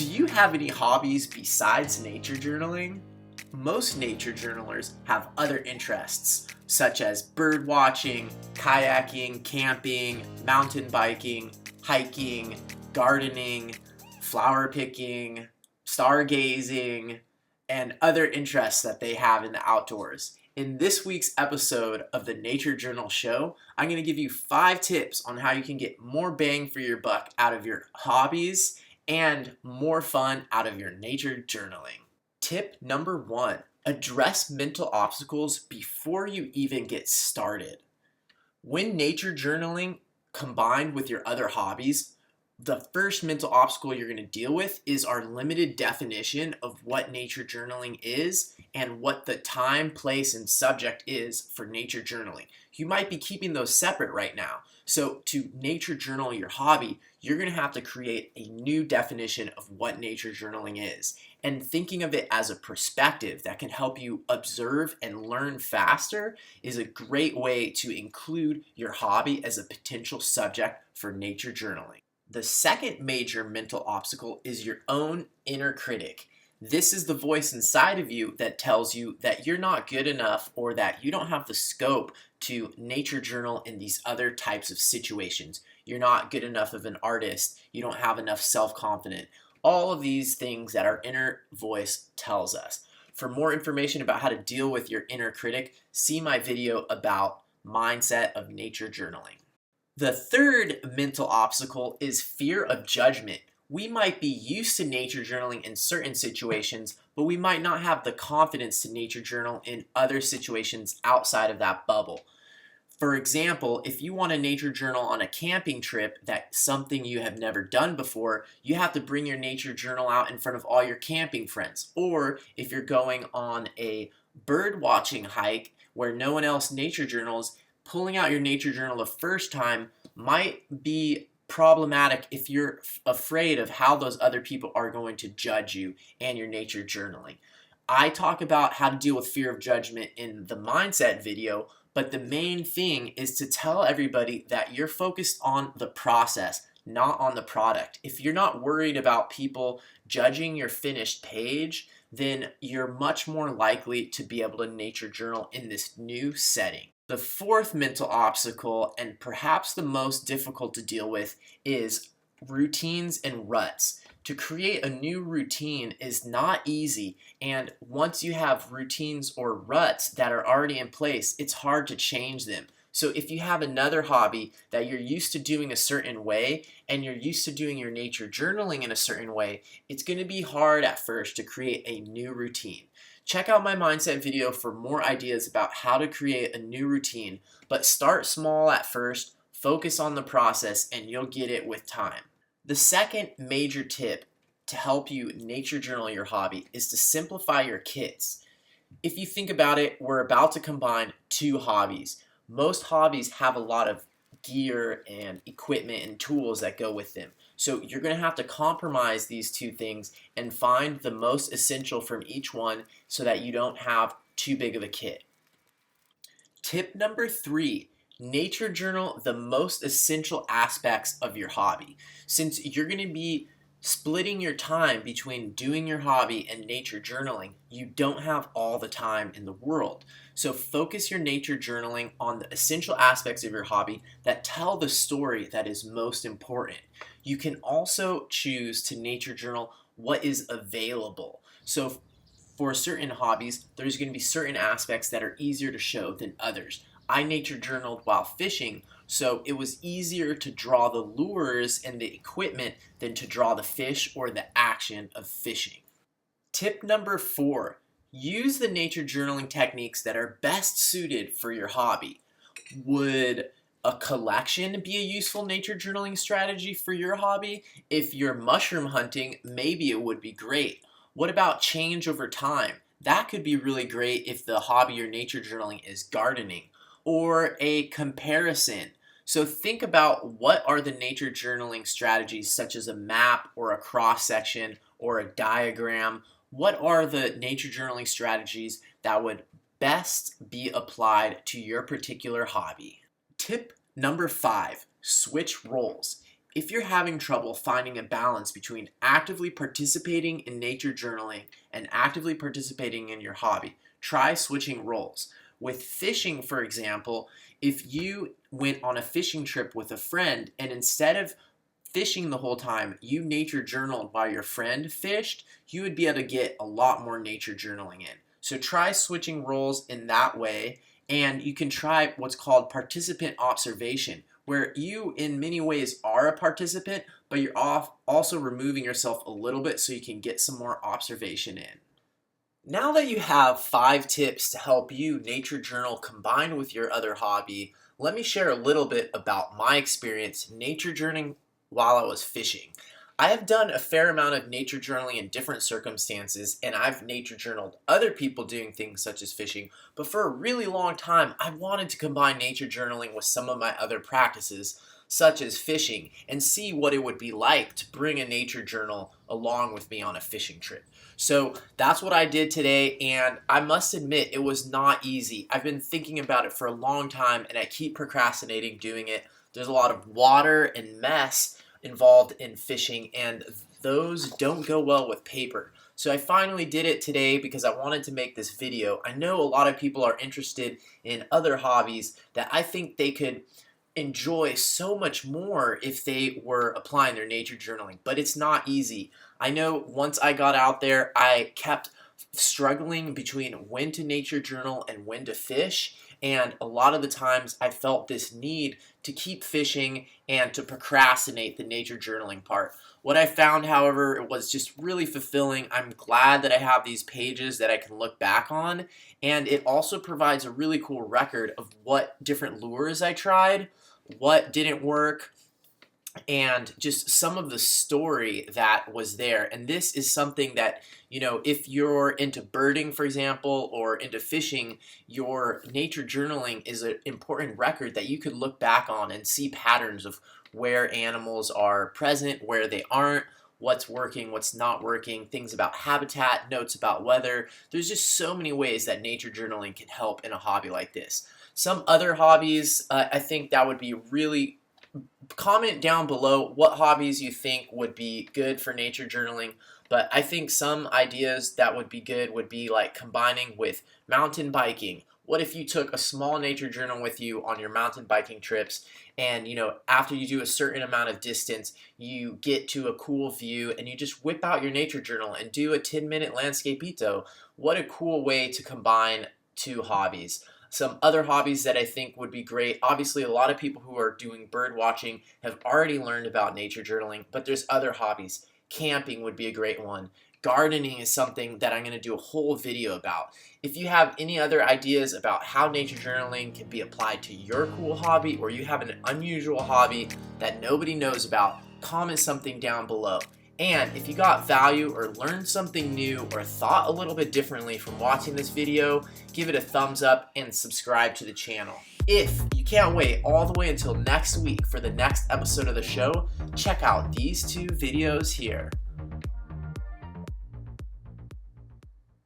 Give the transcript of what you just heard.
Do you have any hobbies besides nature journaling? Most nature journalers have other interests, such as bird watching, kayaking, camping, mountain biking, hiking, gardening, flower picking, stargazing, and other interests that they have in the outdoors. In this week's episode of the Nature Journal Show, I'm going to give you 5 tips on how you can get more bang for your buck out of your hobbies and more fun out of your nature journaling. Tip number 1, address mental obstacles before you even get started. When nature journaling combined with your other hobbies, the first mental obstacle you're going to deal with is our limited definition of what nature journaling is and what the time, place, and subject is for nature journaling. You might be keeping those separate right now. So to nature journal your hobby, you're going to have to create a new definition of what nature journaling is. And thinking of it as a perspective that can help you observe and learn faster is a great way to include your hobby as a potential subject for nature journaling. The second major mental obstacle is your own inner critic. This is the voice inside of you that tells you that you're not good enough or that you don't have the scope to nature journal in these other types of situations. You're not good enough of an artist. You don't have enough self-confidence. All of these things that our inner voice tells us. For more information about how to deal with your inner critic, see my video about mindset of nature journaling. The third mental obstacle is fear of judgment. We might be used to nature journaling in certain situations, but we might not have the confidence to nature journal in other situations outside of that bubble. For example, if you want to nature journal on a camping trip, that's something you have never done before, you have to bring your nature journal out in front of all your camping friends. Or if you're going on a bird watching hike where no one else nature journals, pulling out your nature journal the first time might be problematic if you're afraid of how those other people are going to judge you and your nature journaling. I talk about how to deal with fear of judgment in the mindset video, but the main thing is to tell everybody that you're focused on the process, not on the product. If you're not worried about people judging your finished page, then you're much more likely to be able to nature journal in this new setting. The fourth mental obstacle, and perhaps the most difficult to deal with, is routines and ruts. To create a new routine is not easy, and once you have routines or ruts that are already in place, it's hard to change them. So if you have another hobby that you're used to doing a certain way and you're used to doing your nature journaling in a certain way, it's going to be hard at first to create a new routine. Check out my mindset video for more ideas about how to create a new routine, but start small at first, focus on the process, and you'll get it with time. The second major tip to help you nature journal your hobby is to simplify your kits. If you think about it, we're about to combine 2 hobbies. Most hobbies have a lot of gear and equipment and tools that go with them. So you're going to have to compromise these 2 things and find the most essential from each one so that you don't have too big of a kit. Tip number 3, nature journal the most essential aspects of your hobby. Since you're going to be splitting your time between doing your hobby and nature journaling, you don't have all the time in the world. So focus your nature journaling on the essential aspects of your hobby that tell the story that is most important. You can also choose to nature journal what is available. So for certain hobbies, there's going to be certain aspects that are easier to show than others. I nature journaled while fishing, so it was easier to draw the lures and the equipment than to draw the fish or the action of fishing. Tip number 4, use the nature journaling techniques that are best suited for your hobby. Would a collection be a useful nature journaling strategy for your hobby? If you're mushroom hunting, maybe it would be great. What about change over time? That could be really great if the hobby you're nature journaling is gardening. Or a comparison. So think about what are the nature journaling strategies such as a map or a cross section or a diagram. What are the nature journaling strategies that would best be applied to your particular hobby? Tip number 5, switch roles. if you're having trouble finding a balance between actively participating in nature journaling and actively participating in your hobby, try switching roles. With fishing, for example, if you went on a fishing trip with a friend and instead of fishing the whole time, you nature journaled while your friend fished, you would be able to get a lot more nature journaling in. So try switching roles in that way, and you can try what's called participant observation, where you in many ways are a participant, but you're also removing yourself a little bit so you can get some more observation in. Now that you have 5 tips to help you nature journal combined with your other hobby, let me share a little bit about my experience nature journaling while I was fishing. I have done a fair amount of nature journaling in different circumstances, and I've nature journaled other people doing things such as fishing, but for a really long time I wanted to combine nature journaling with some of my other practices such as fishing and see what it would be like to bring a nature journal along with me on a fishing trip. So that's what I did today, and I must admit it was not easy. I've been thinking about it for a long time and I keep procrastinating doing it. There's a lot of water and mess involved in fishing, and those don't go well with paper. So I finally did it today because I wanted to make this video. I know a lot of people are interested in other hobbies that I think they could enjoy so much more if they were applying their nature journaling, but it's not easy. I know once I got out there, I kept struggling between when to nature journal and when to fish, and a lot of the times I felt this need to keep fishing and to procrastinate the nature journaling part. What I found, however, it was just really fulfilling. I'm glad that I have these pages that I can look back on, and it also provides a really cool record of what different lures I tried, what didn't work, and just some of the story that was there. And this is something that, if you're into birding, for example, or into fishing, your nature journaling is an important record that you could look back on and see patterns of where animals are present, where they aren't, what's working, what's not working, things about habitat, notes about weather. There's just so many ways that nature journaling can help in a hobby like this. Some other hobbies, I think that would be really. Comment down below what hobbies you think would be good for nature journaling, but I think some ideas that would be good would be like combining with mountain biking. What if you took a small nature journal with you on your mountain biking trips, and after you do a certain amount of distance, you get to a cool view and you just whip out your nature journal and do a 10-minute landscapeito. What a cool way to combine 2 hobbies. Some other hobbies that I think would be great, obviously a lot of people who are doing bird watching have already learned about nature journaling, but there's other hobbies. Camping would be a great one. Gardening is something that I'm going to do a whole video about. If you have any other ideas about how nature journaling can be applied to your cool hobby, or you have an unusual hobby that nobody knows about, comment something down below. And if you got value or learned something new or thought a little bit differently from watching this video, give it a thumbs up and subscribe to the channel. If you can't wait all the way until next week for the next episode of the show, check out these 2 videos here.